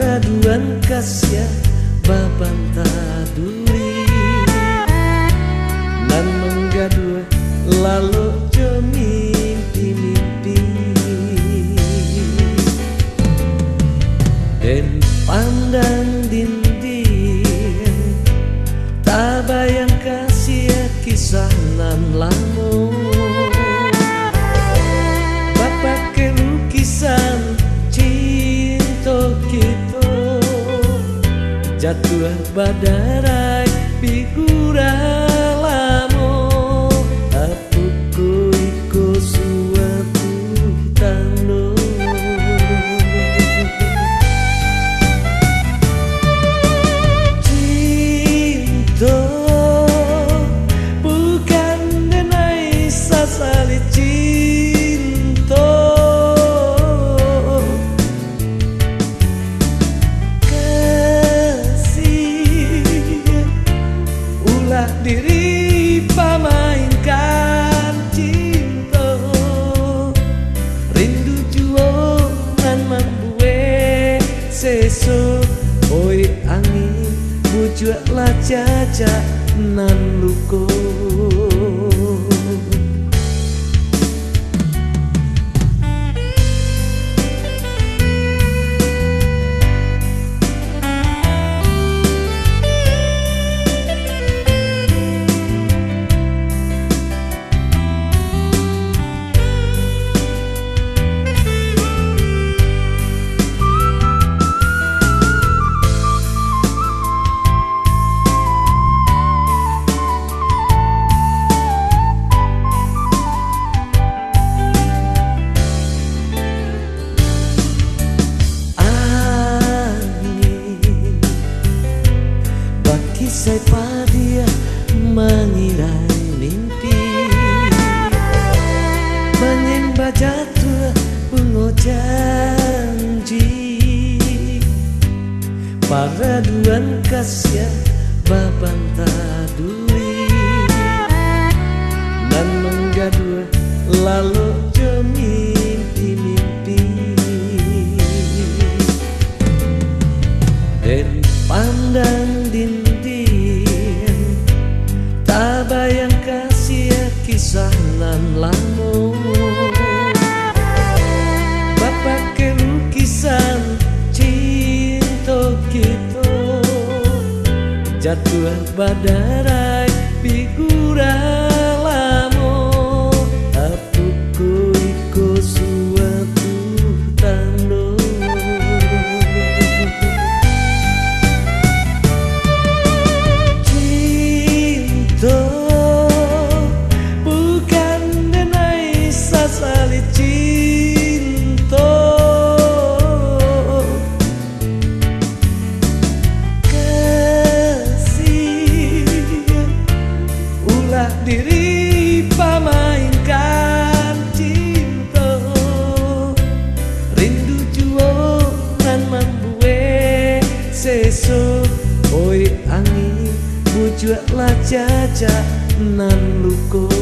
paraduan kasya babanta duri nan menggadua lalu jo mimpi-mimpi dan pandang dinding tak bayang kasih kisah nan lamun bapak ke lukisan cinta kita jatuh badarai figura lamo apuku iko suatu tano cinta bukan denai sasali cinta diri pamainkan cinta rindu juo nan membuat sesuk oi angin bujuaklah caca nan luko kisah dia mengirai mimpi menyembah jatuh bungo janji paraduan kasya babanta duri dan menggadua lalu jo mimpi-mimpi dan pandang dinding tak bayang kasih kisah nan lamu bapak ke lukisan cinta kita jatuh badarai figura lamo apuku iko suatu tano bukan denai sasali cinta kasih ulah diri pamainkan cinta rindu juo nan membuat sesuk oi angin bujuaklah caca nan luko